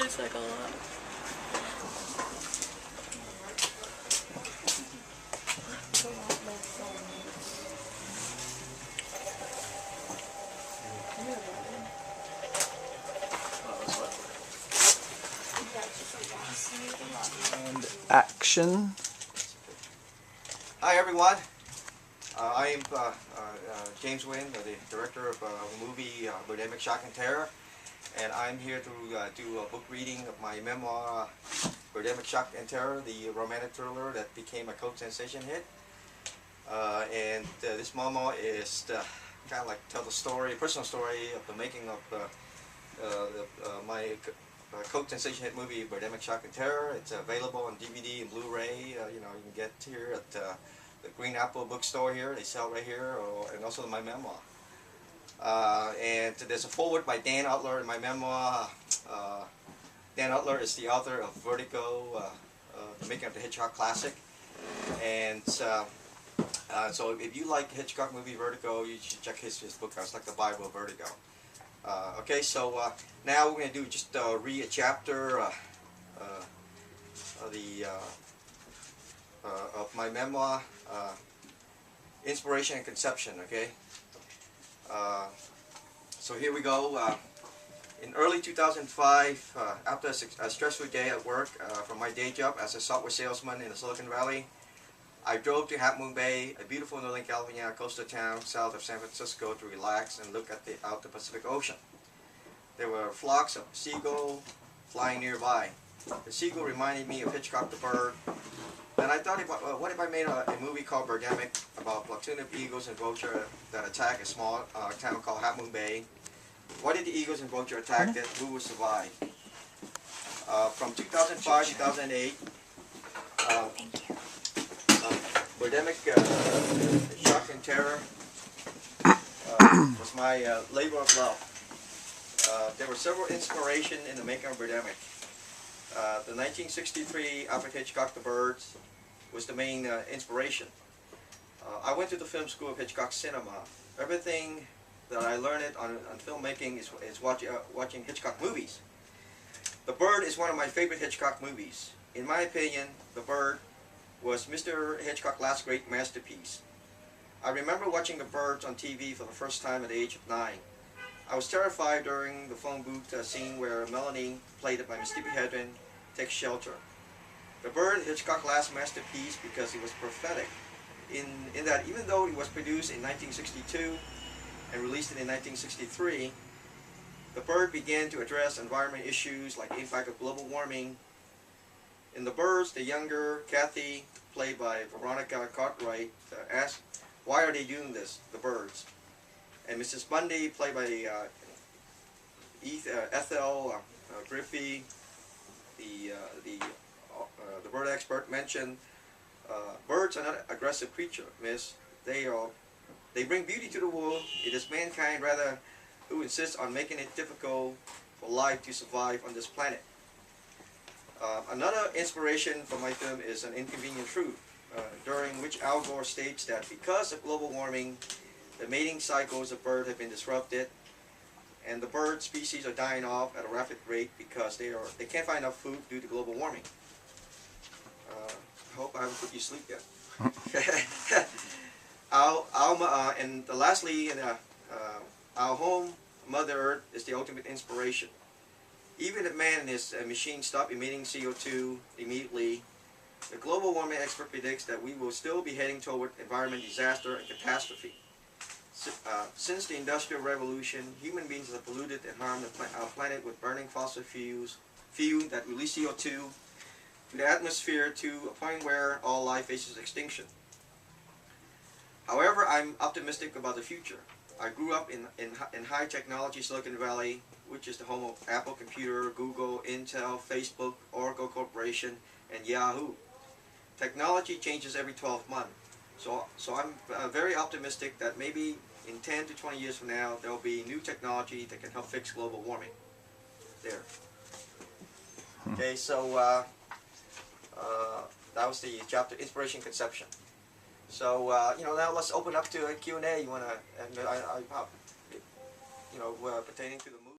It's like a lot. And action. Hi everyone, I am James Nguyen, the director of the movie Birdemic, Shock and Terror, and I'm here to do a book reading of my memoir Birdemic, Shock and Terror, the romantic thriller that became a cult sensation hit. This memoir is kind of like tell the story, personal story of the making of my cult sensation hit movie Birdemic, Shock and Terror. It's available on DVD and Blu-ray. You can get here at the Green Apple bookstore here. They sell right here, and also my memoir. And there's a foreword by Dan Utler in my memoir. Dan Utler is the author of Vertigo, the making of the Hitchcock classic. And so if you like Hitchcock movie Vertigo, you should check his book out. It's like the Bible of Vertigo. Okay, so now we're going to do just read a chapter of my memoir, Inspiration and Conception. Okay, so here we go. In early 2005, after a stressful day at work from my day job as a software salesman in the Silicon Valley, I drove to Half Moon Bay, a beautiful Northern California coastal town south of San Francisco, to relax and look at out the Pacific Ocean. There were flocks of seagulls flying nearby. The seagull reminded me of Hitchcock the Bird, and I thought, what if I made a movie called Birdemic about a platoon of eagles and vulture that attack a small town called Half Moon Bay? Why did the eagles and vulture attack it? Who would survive? From 2005 to 2008. Thank you. Birdemic, Shock and Terror was my labor of love. There were several inspirations in the making of Birdemic. The 1963 Alfred Hitchcock The Birds was the main inspiration. I went to the film school of Hitchcock Cinema. Everything that I learned on filmmaking is watching Hitchcock movies. The Bird is one of my favorite Hitchcock movies. In my opinion, The Bird was Mr. Hitchcock's last great masterpiece. I remember watching The Birds on TV for the first time at the age of 9. I was terrified during the phone booth scene where Melanie, played by Miss Tippi Hedren, takes shelter. The Bird is Hitchcock's last masterpiece because it was prophetic in that even though it was produced in 1962 and released in 1963, The Bird began to address environment issues like the impact of global warming. In The Birds, the younger Kathy, played by Veronica Cartwright, asked, why are they doing this, the birds? And Mrs. Bundy, played by Ethel Griffey, the bird expert, mentioned, birds are not aggressive creatures, miss. They bring beauty to the world. It is mankind rather who insists on making it difficult for life to survive on this planet. Another inspiration for my film is An Inconvenient Truth, during which Al Gore states that because of global warming, the mating cycles of birds have been disrupted, and the bird species are dying off at a rapid rate because they can't find enough food due to global warming. I hope I haven't put you to sleep yet. Lastly, our home, Mother Earth, is the ultimate inspiration. Even if man and his machine stop emitting CO2 immediately, the global warming expert predicts that we will still be heading toward environment disaster and catastrophe. Since the Industrial Revolution, human beings have polluted and harmed our planet with burning fossil fuels that release CO2 to the atmosphere to a point where all life faces extinction. However, I'm optimistic about the future. I grew up in high technology Silicon Valley, which is the home of Apple Computer, Google, Intel, Facebook, Oracle Corporation, and Yahoo. Technology changes every 12 months. So I'm very optimistic that maybe in 10 to 20 years from now, there will be new technology that can help fix global warming. There. Okay, so that was the chapter, Inspiration Conception. So, now let's open up to a Q&A. You want to, pertaining to the movie.